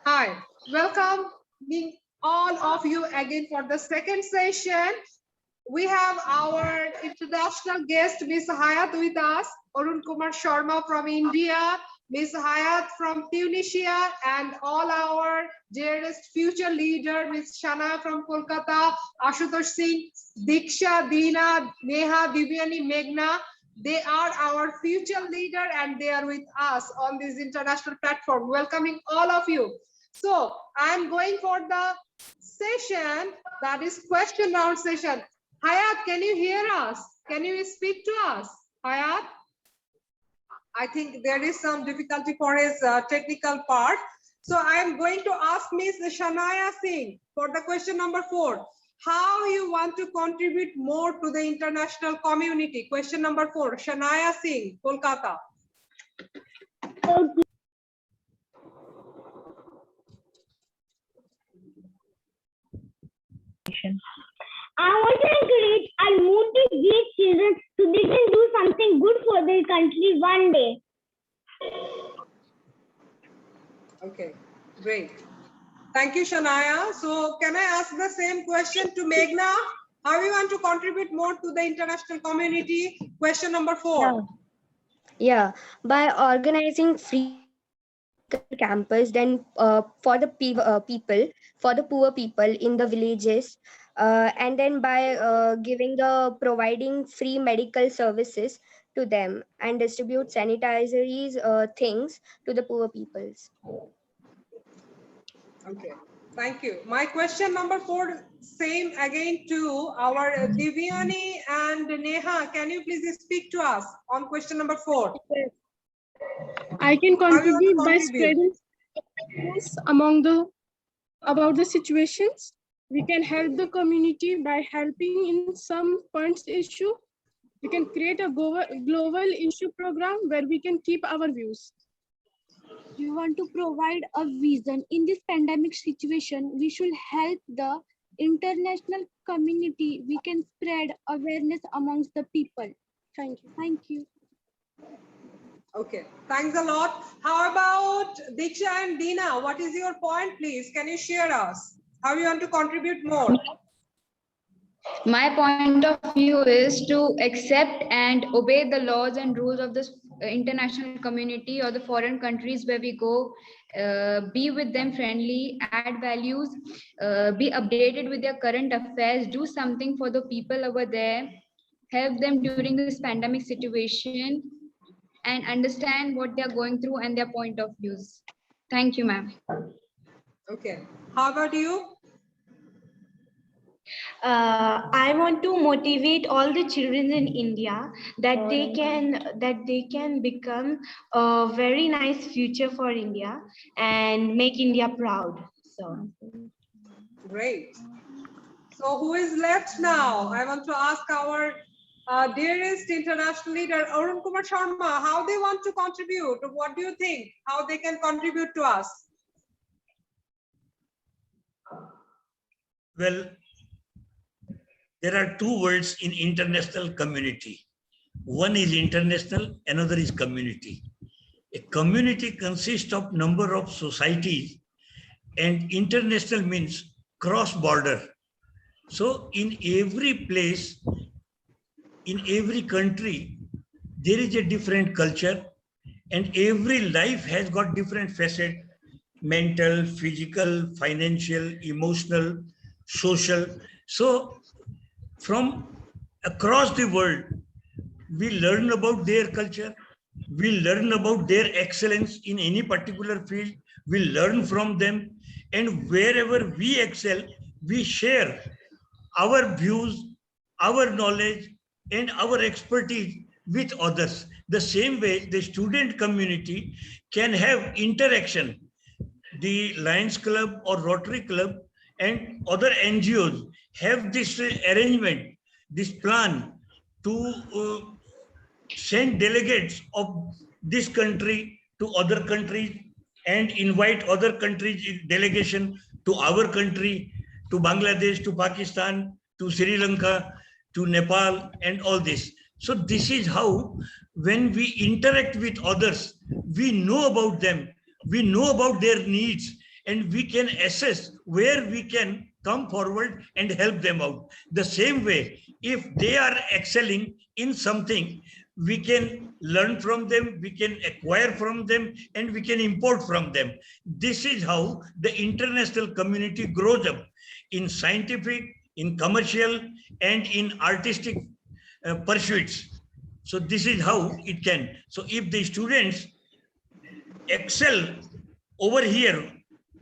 Hi, welcome all of you again for the second session. We have our international guest, Ms. Hayat, with us, Arun Kumar Sharma from India, Ms. Hayat from Tunisia, and all our dearest future leader, Ms. Shana from Kolkata, Ashutosh Singh, Diksha, Deena, Neha, Divyani, Meghna. They are our future leader and they are with us on this international platform, welcoming all of you. So I'm going for the session, that is question round session. Hayat, can you hear us? Can you speak to us? Hayat? I think there is some difficulty for his technical part. So I am going to ask Ms. Shanaya Singh for the question number 4. How you want to contribute more to the international community? Question number 4. Shanaya Singh, Kolkata. I want to encourage and motivate children so they can do something good for their country one day. Okay, great. Thank you, Shanaya. So can I ask the same question to Meghna? How you want to contribute more to the international community? Question number 4. Yeah, by organizing free medical campus, then for the people, for the poor people in the villages, and then by providing free medical services to them and distribute sanitaries things to the poor peoples. Okay, thank you. My question number 4, same again to our Divyani and Neha. Can you please speak to us on question number 4? I can contribute by contribute? spreading awareness about the situations. We can help the community by helping in some points issue. We can create a global issue program where we can keep our views. We want to provide a vision. In this pandemic situation, we should help the international community. We can spread awareness amongst the people. Thank you. Thank you. Okay, thanks a lot. How about Diksha and Deena? What is your point, please? Can you share us? How you want to contribute more? My point of view is to accept and obey the laws and rules of this international community or the foreign countries where we go, be with them friendly, add values, be updated with their current affairs, do something for the people over there, help them during this pandemic situation, and understand what they're going through and their point of views. Thank you, ma'am. Okay, how about you? I want to motivate all the children in India that they can become a very nice future for India and make India proud. So Great. So who is left now? I want to ask our dearest international leader, Arun Kumar Sharma, how they want to contribute. What do you think? How they can contribute to us? Well, there are two words in international community. One is international, another is community. A community consists of number of societies, and international means cross-border. So in every place, in every country, there is a different culture, and every life has got different facets: mental, physical, financial, emotional, social. So from across the world, we learn about their culture, we learn about their excellence in any particular field, we learn from them, and wherever we excel, we share our views, our knowledge, and our expertise with others. The same way the student community can have interaction. The Lions Club or Rotary Club and other NGOs have this arrangement, this plan to send delegates of this country to other countries and invite other countries delegation to our country, to Bangladesh, to Pakistan, to Sri Lanka, to Nepal, and all this. So this is how, when we interact with others, we know about them, we know about their needs, and we can assess where we can come forward and help them out. The same way, if they are excelling in something, we can learn from them, we can acquire from them, and we can import from them. This is how the international community grows up in scientific, in commercial, and in artistic pursuits. So this is how it can. So if the students excel over here,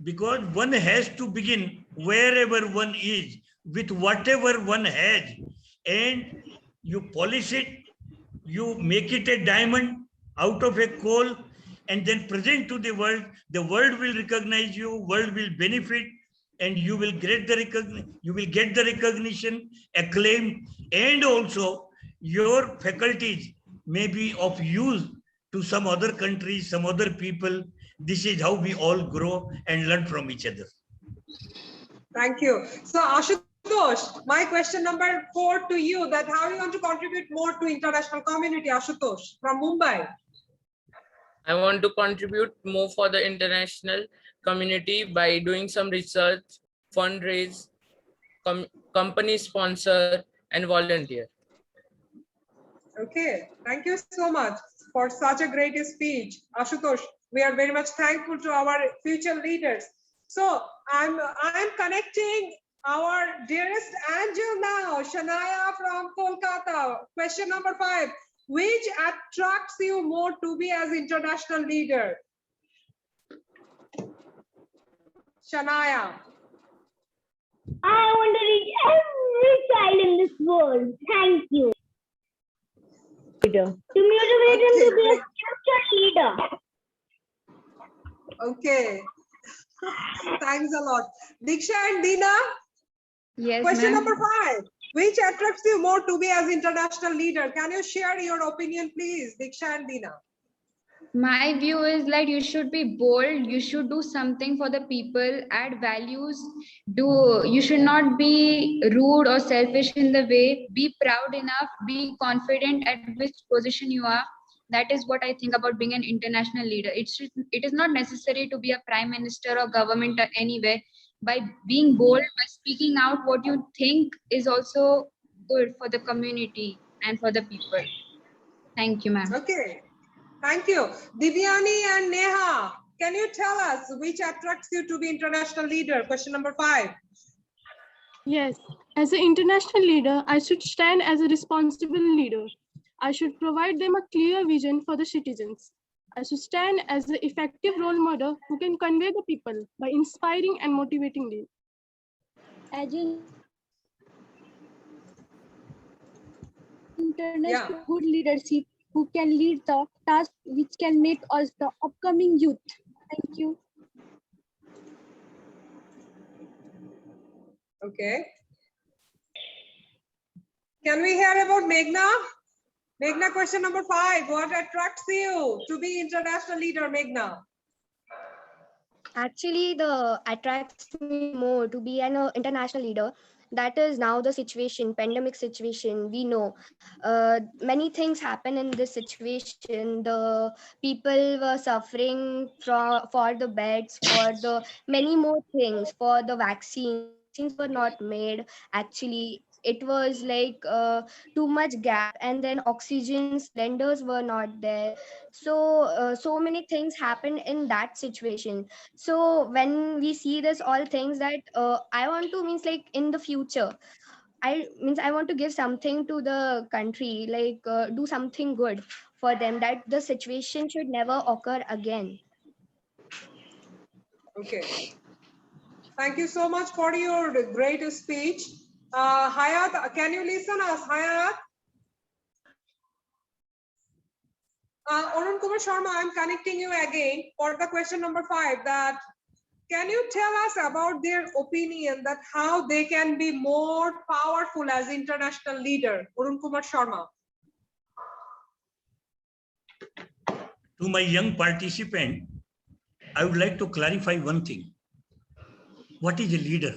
because one has to begin wherever one is, with whatever one has, and you polish it, you make it a diamond out of a coal, and then present to the world will recognize you, world will benefit, and you will get the recognition, acclaim, and also your faculties may be of use to some other countries, some other people. This is how we all grow and learn from each other. Thank you. So Ashutosh, my question number 4 to you, that how you want to contribute more to international community, Ashutosh from Mumbai. I want to contribute more for the international community by doing some research, fundraise, company sponsor, and volunteer. Okay, thank you so much for such a great speech, Ashutosh. We are very much thankful to our future leaders. So I'm connecting our dearest angel now, Shania from Kolkata. Question number 5. Which attracts you more to be as international leader? Shania. I want to reach every child in this world. Thank you. To motivate them to be a future leader. Okay. Thanks a lot. Diksha and Dina. Yes, Question ma'am. number 5. Which attracts you more to be as international leader? Can you share your opinion, please, Diksha and Dina? My view is that you should be bold, you should do something for the people, add values, you should not be rude or selfish in the way, be proud enough, be confident at which position you are. That is what I think about being an international leader. It is not necessary to be a prime minister or government or anywhere. By being bold, by speaking out what you think is also good for the community and for the people. Thank you, ma'am. Okay. Thank you. Divyani and Neha, can you tell us which attracts you to be international leader? Question number 5. Yes, as an international leader, I should stand as a responsible leader. I should provide them a clear vision for the citizens. I should stand as an effective role model who can convey the people by inspiring and motivating them. As an international good leadership who can lead the task which can make us the upcoming youth. Thank you. Okay. Can we hear about Meghna? Meghna, question number 5. What attracts you to be international leader, Meghna? Actually, the attracts me more to be an international leader. That is now the situation, pandemic situation. We know many things happen in this situation. The people were suffering for the beds, for the many more things, for the vaccines. Vaccines were not made. Actually, it was like too much gap, and then oxygen cylinders were not there. So so many things happened in that situation. So when we see this all things that I want to means like in the future, I want to give something to the country, like do something good for them, that the situation should never occur again. Okay. Thank you so much for your great speech. Hayat, can you listen us, Hayat? Arun Kumar Sharma, I'm connecting you again for the question number 5. That can you tell us about their opinion that how they can be more powerful as international leader? Arun Kumar Sharma. To my young participant, I would like to clarify one thing. What is a leader?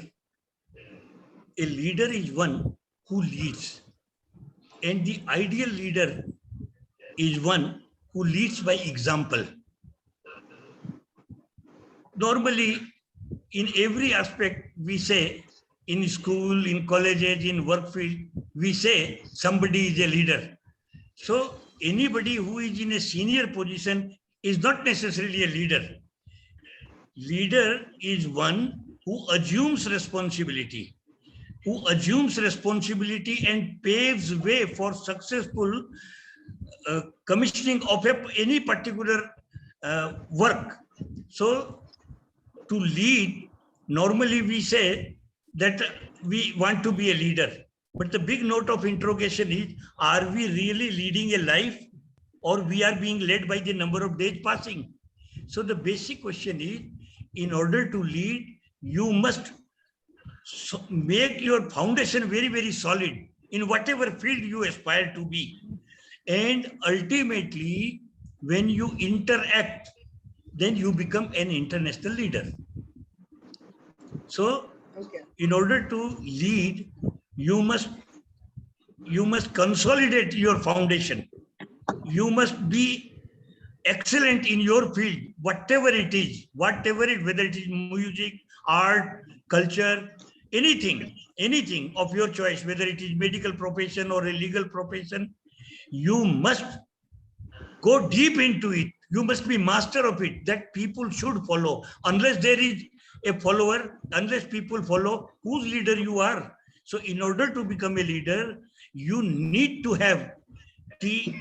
A leader is one who leads, and the ideal leader is one who leads by example. Normally, in every aspect, we say in school, in colleges, in work field, we say somebody is a leader. So anybody who is in a senior position is not necessarily a leader. Leader is one who assumes responsibility, and paves way for successful commissioning of any particular work. So to lead, normally we say that we want to be a leader. But the big note of interrogation is, are we really leading a life, or we are being led by the number of days passing? So the basic question is, in order to lead, you must make your foundation very, very solid in whatever field you aspire to be. And ultimately, when you interact, then you become an international leader. So in order to lead, you must consolidate your foundation. You must be excellent in your field, whatever it is, whether it is music, art, culture, anything of your choice, whether it is medical profession or a legal profession, you must go deep into it. You must be master of it, that people should follow. Unless there is a follower, unless people follow, whose leader you are. So in order to become a leader, you need to have the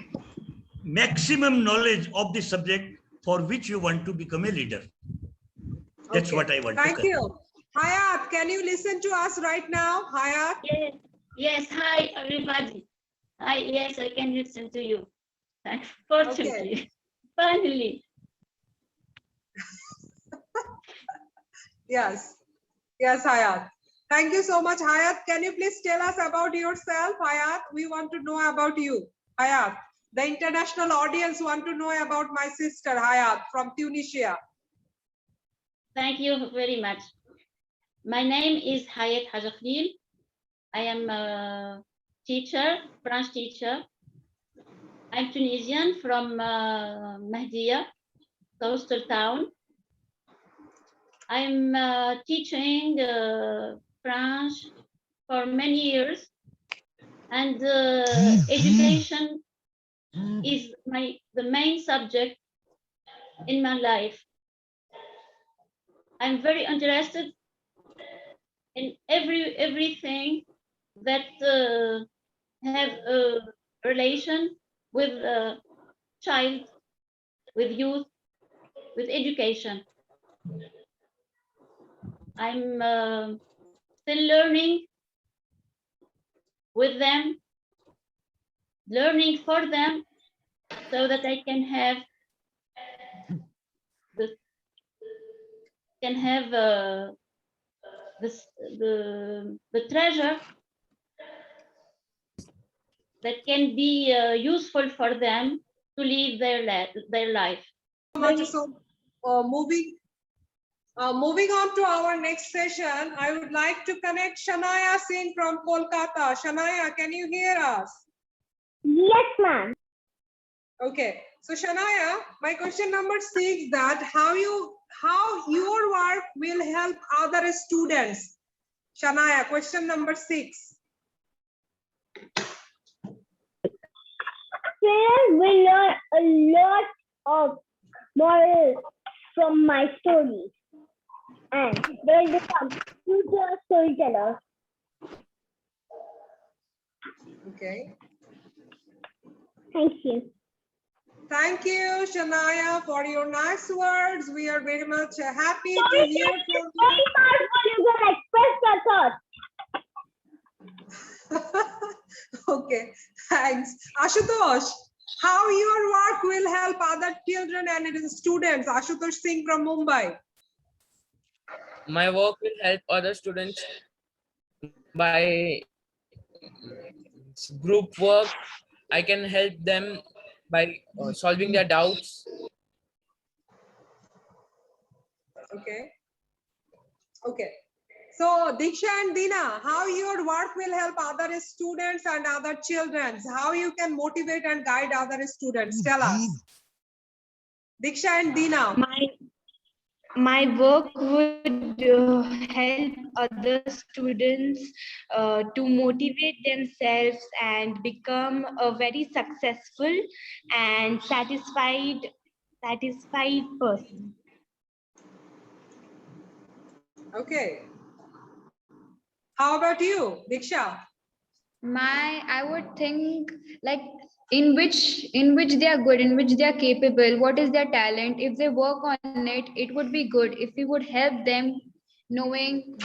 maximum knowledge of the subject for which you want to become a leader. That's what I want to Thank you. Hayat, can you listen to us right now? Hayat? Yes, yes. Hi, everybody. Hi, yes, I can listen to you. Fortunately, finally. Yes. Yes, Hayat. Thank you so much, Hayat. Can you please tell us about yourself, Hayat? We want to know about you, Hayat. The international audience want to know about my sister, Hayat, from Tunisia. Thank you very much. My name is Hayat Hajakhlil. I am a teacher, French teacher. I'm Tunisian from Mahdia, coastal town. I'm teaching French for many years, and education is the main subject in my life. I'm very interested in everything that have a relation with child, with youth, with education. I'm still learning with them, learning for them, so that I can have the treasure that can be useful for them to live their life. So, moving on to our next session, I would like to connect Shania Singh from Kolkata. Shania, can you hear us? Yes, ma'am. Okay, so Shania, my question number 6, that how your work will help other students. Shania, question number 6. Students will learn a lot of morals from my stories, and they will become future storytellers. Okay. Thank you. Thank you, Shania, for your nice words. We are very much happy to hear from you. Very powerful. You can express your thoughts. Okay, thanks. Ashutosh, how your work will help other children and students? Ashutosh Singh from Mumbai. My work will help other students by group work. I can help them by solving their doubts. Okay. Okay. So Diksha and Dina, how your work will help other students and other children? How you can motivate and guide other students? Tell us. Diksha and Dina. my work would help other students to motivate themselves and become a very successful and satisfied person. Okay. How about you, Diksha? I would think like in which they are good, in which they are capable, what is their talent. If they work on it, it would be good. If we would help them, knowing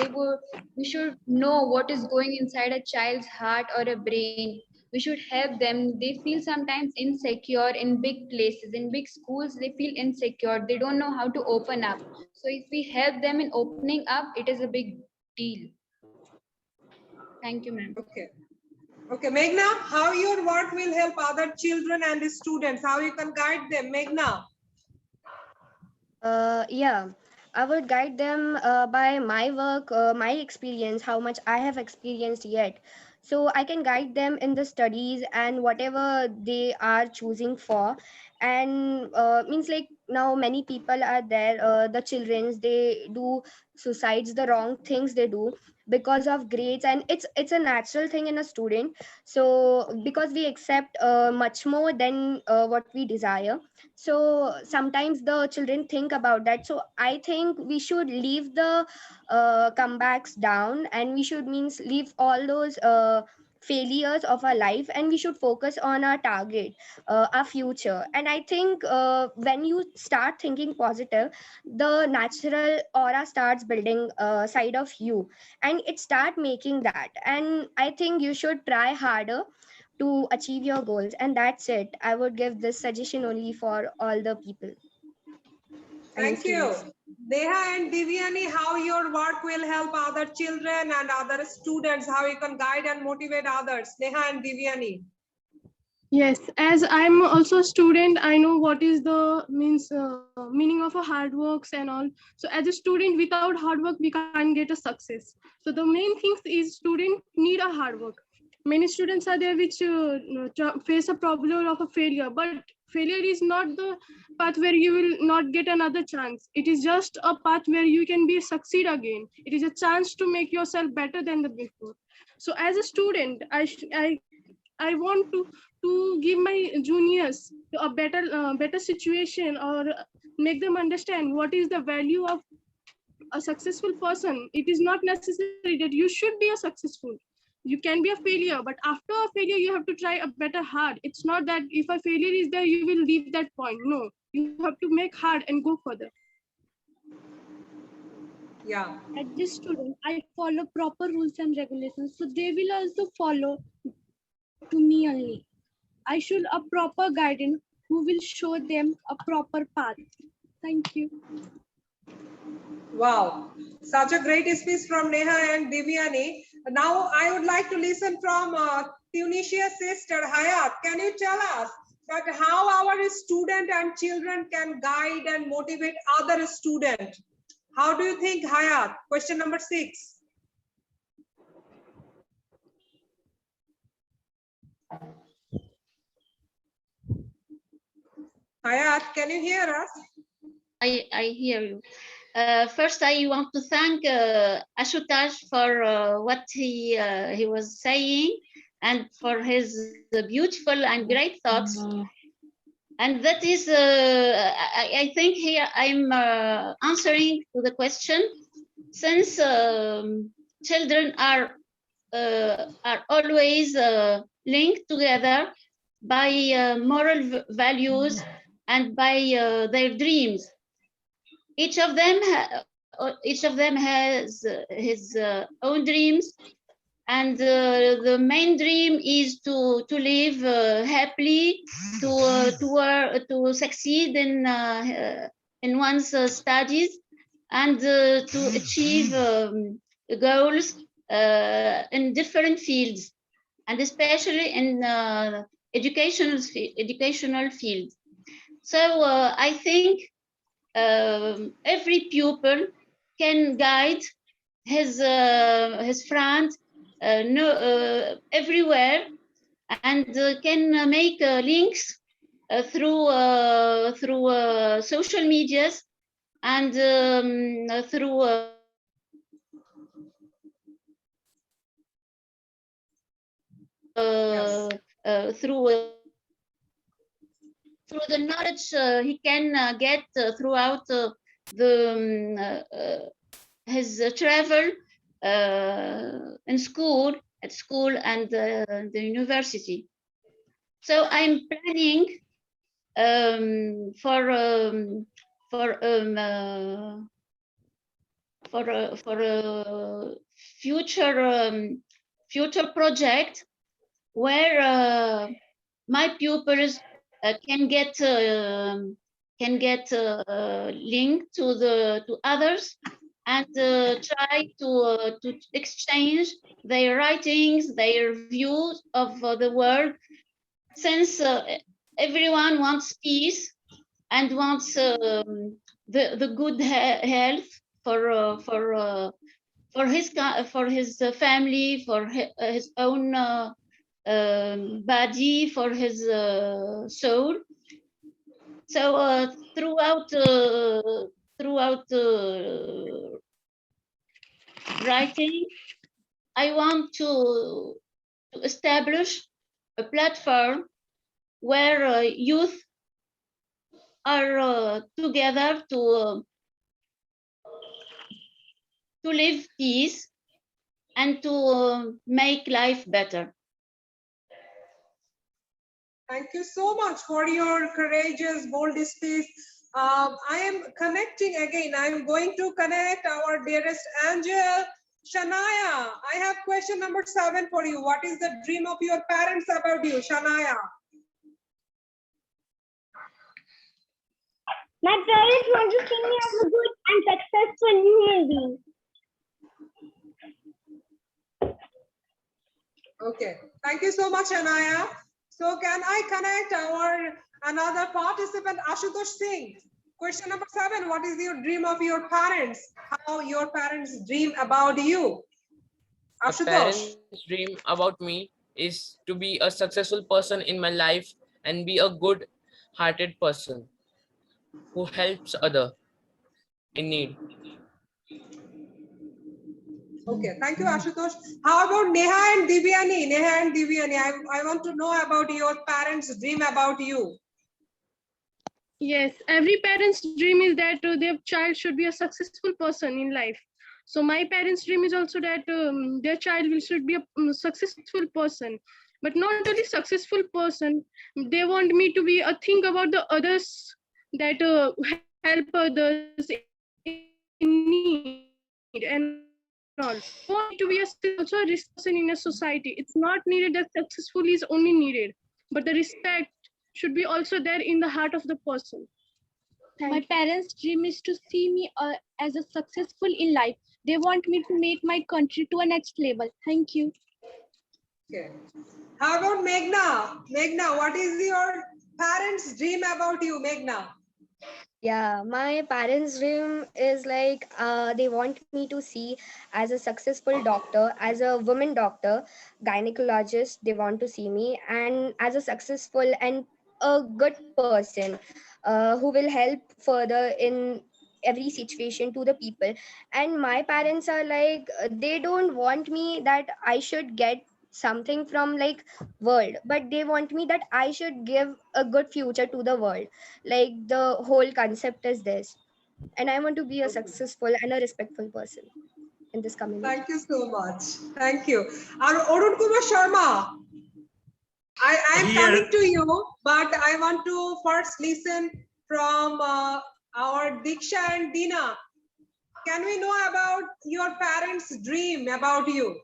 we should know what is going inside a child's heart or a brain. We should help them. They feel sometimes insecure in big places, in big schools. They feel insecure. They don't know how to open up. So if we help them in opening up, it is a big deal. Thank you, ma'am. Okay. Okay, Meghna, how your work will help other children and students? How you can guide them, Meghna? Yeah, I would guide them by my work, my experience, how much I have experienced yet. So I can guide them in the studies and whatever they are choosing for. And means like now many people are there, the childrens, they do suicides, the wrong things they do because of grades, and it's a natural thing in a student. So because we accept much more than what we desire, so sometimes the children think about that. So I think we should leave the comebacks down, and we should means leave all those failures of our life, and we should focus on our target, our future. And I think when you start thinking positive, the natural aura starts building side of you, and it start making that. And I think you should try harder to achieve your goals, and that's it. I would give this suggestion only for all the people. Thank you. Neha and Divyani, how your work will help other children and other students, how you can guide and motivate others. Neha and Divyani. Yes, as I'm also a student, I know what is the meaning of a hard works and all. So as a student, without hard work, we can't get a success. So the main thing is student need a hard work. Many students are there which face a problem of a failure, but failure is not the path where you will not get another chance. It is just a path where you can be succeed again. It is a chance to make yourself better than the before. So as a student, I want to give my juniors a better situation, or make them understand what is the value of a successful person. It is not necessary that you should be a successful. You can be a failure, but after a failure, you have to try a better hard. It's not that if a failure is there, you will leave that point. No, you have to make hard and go further. Yeah. As a student, I follow proper rules and regulations, so they will also follow to me only. I should a proper guidance who will show them a proper path. Thank you. Wow, such a great speech from Neha and Divyani. Now I would like to listen from Tunisia's sister Hayat. Can you tell us that how our student and children can guide and motivate other students? How do you think, Hayat? Question number 6. Hayat, can you hear us? I hear you. First, I want to thank Ashutosh for what he was saying, and for his beautiful and great thoughts. And that is, I think here I'm answering to the question, since children are always linked together by moral values and by their dreams. Each of them has his own dreams, and the main dream is to live happily, to succeed in one's studies, and to achieve goals in different fields, and especially in educational fields. So I think every pupil can guide his friend everywhere, and can make links through social medias, and through through the knowledge he can get throughout his travel in school, at school and the university. So I'm planning for a future project where my pupils can get linked to others and try to exchange their writings, their views of the world, since everyone wants peace and wants the good health for his family, for his own body, for his soul. So throughout writing, I want to establish a platform where youth are together to live peace and to make life better. Thank you so much for your courageous, bold speech. I am connecting again. I am going to connect our dearest Angel. Shania, I have question number 7 for you. What is the dream of your parents about you, Shania? My parents want to see me as a good and successful human being. Okay, thank you so much, Anaya. So can I connect our another participant, Ashutosh Singh? Question number 7, what is your dream of your parents? How your parents dream about you? My Ashutosh. parents' dream about me is to be a successful person in my life and be a good-hearted person who helps other in need. Okay, thank you, Ashutosh. How about Neha and Divyani? Neha and Divyani, I want to know about your parents' dream about you. Yes, every parent's dream is that their child should be a successful person in life. So my parents' dream is also that their child should be a successful person, but not only successful person. They want me to be a think about the others, that help others in need and all. They want me to be also a risk person in a society. It's not needed that successful is only needed, but the respect should be also there in the heart of the person. My parents' dream is to see me as a successful in life. They want me to make my country to a next level. Thank you. Okay. How about Meghna? Meghna, what is your parents' dream about you, Meghna? Yeah, my parents' dream is like they want me to see as a successful doctor, as a woman doctor, gynecologist. They want to see me, and as a successful and a good person who will help further in every situation to the people. And my parents are like they don't want me that I should get something from like world, but they want me that I should give a good future to the world. Like the whole concept is this, and I want to be a successful and a respectful person in this community. Thank you so much. Thank you. Arun Kumar Sharma, I am coming to you, but I want to first listen from our Diksha and Dina. Can we know about your parents' dream about you?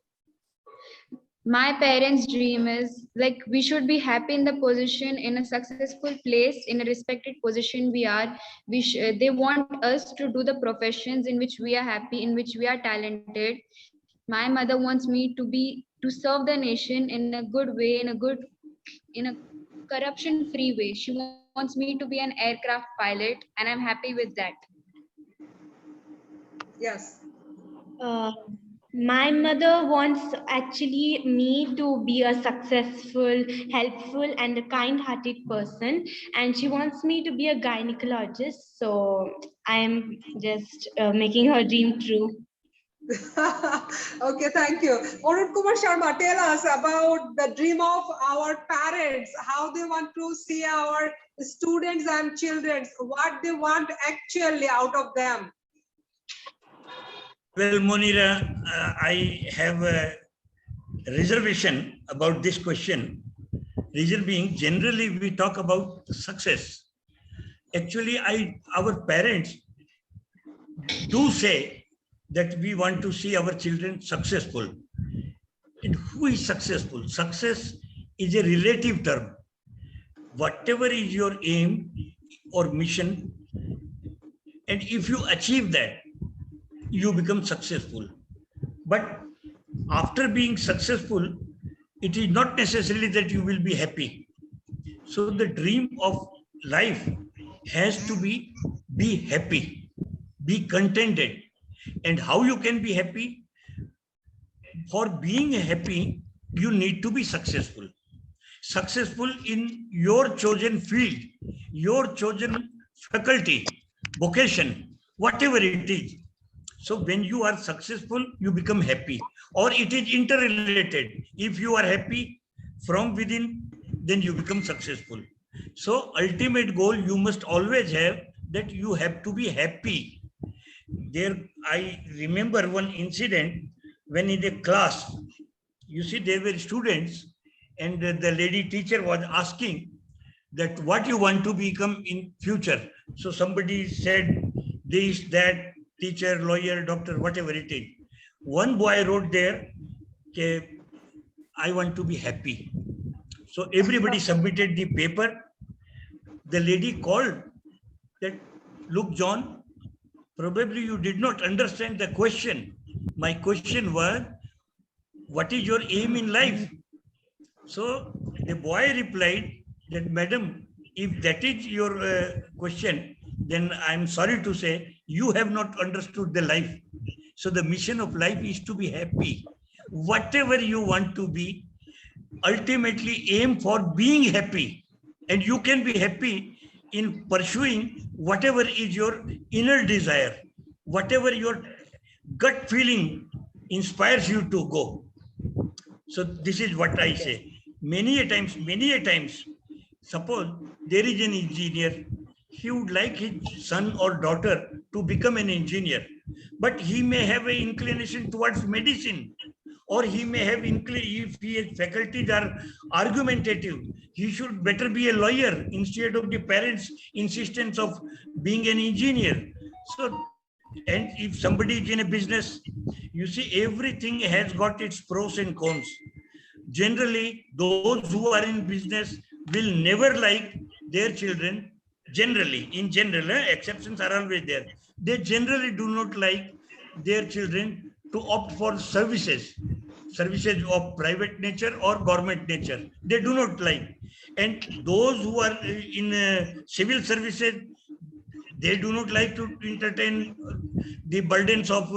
My parents' dream is like we should be happy in the position, in a successful place, in a respected position we are. They want us to do the professions in which we are happy, in which we are talented. My mother wants me to serve the nation in a good way, in a corruption-free way. She wants me to be an aircraft pilot, and I'm happy with that. Yes. My mother wants actually me to be a successful, helpful, and a kind-hearted person, and she wants me to be a gynecologist. So I'm just making her dream true. Okay, thank you. Arun Kumar Sharma, tell us about the dream of our parents, how they want to see our students and children, what they want actually out of them. Well, Monira, I have a reservation about this question. Reason being, generally we talk about success. Actually, our parents do say that we want to see our children successful. And who is successful? Success is a relative term. Whatever is your aim or mission, and if you achieve that, you become successful. But after being successful, it is not necessarily that you will be happy. So the dream of life has to be happy, be contented. And how you can be happy? For being happy, you need to be successful. Successful in your chosen field, your chosen faculty, vocation, whatever it is. So when you are successful, you become happy, or it is interrelated. If you are happy from within, then you become successful. So ultimate goal you must always have, that you have to be happy. There, I remember one incident when in a class, you see, there were students, and the lady teacher was asking that what you want to become in future. So somebody said this, that, teacher, lawyer, doctor, whatever it is. One boy wrote there, okay, I want to be happy. So everybody submitted the paper. The lady called that, look, John, probably you did not understand the question. My question was, what is your aim in life? So the boy replied that, madam, if that is your question, then I'm sorry to say, you have not understood the life. So the mission of life is to be happy. Whatever you want to be, ultimately aim for being happy. And you can be happy in pursuing whatever is your inner desire, whatever your gut feeling inspires you to go. So this is what I say. Many a times, suppose there is an engineer, he would like his son or daughter to become an engineer, but he may have an inclination towards medicine, or he may have, if his faculties are argumentative, he should better be a lawyer instead of the parents' insistence of being an engineer. So, and if somebody is in a business, you see, everything has got its pros and cons. Generally, those who are in business will never like their children. Generally, in general, exceptions are always there. They generally do not like their children to opt for services of private nature or government nature. They do not like. And those who are in civil services, they do not like to entertain the burdens of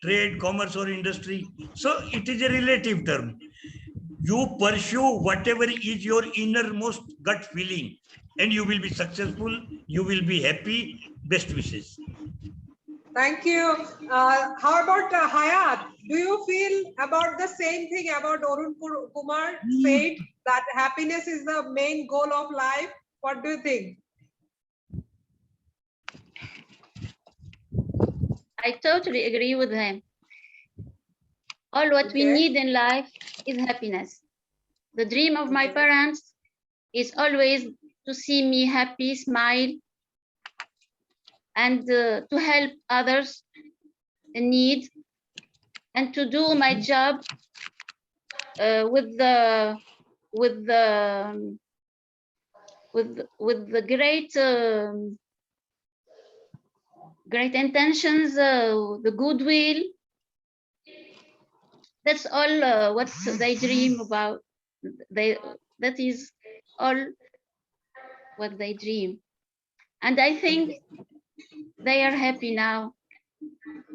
trade, commerce, or industry. So it is a relative term. You pursue whatever is your innermost gut feeling, and you will be successful, you will be happy. Best wishes. Thank you. How about Hayat? Do you feel about the same thing about Arun Kumar said, that happiness is the main goal of life? What do you think? I totally agree with him. All what we need in life is happiness. The dream of my parents is always to see me happy, smile, and to help others in need, and to do my job with the great intentions, the goodwill. That's all what they dream about. That is all what they dream. And I think they are happy now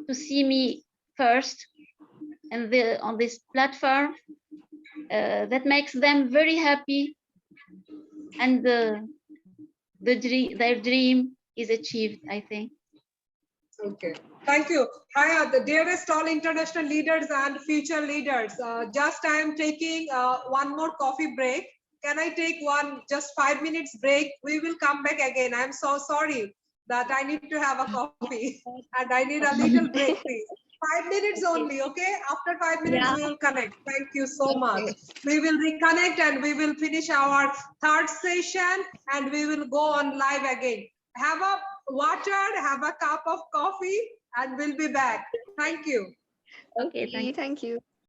to see me first and on this platform that makes them very happy, and their dream is achieved, I think. Okay, thank you. Hi, the dearest all international leaders and future leaders. Just I am taking one more coffee break. Can I take just 5 minutes break? We will come back again. I'm so sorry that I need to have a coffee and I need a little break, please. 5 minutes only, okay? After 5 minutes, we will connect. Thank you so much. We will reconnect and we will finish our third session and we will go on live again. Have a water, have a cup of coffee, and we'll be back. Thank you. Okay, thank you. Thank you.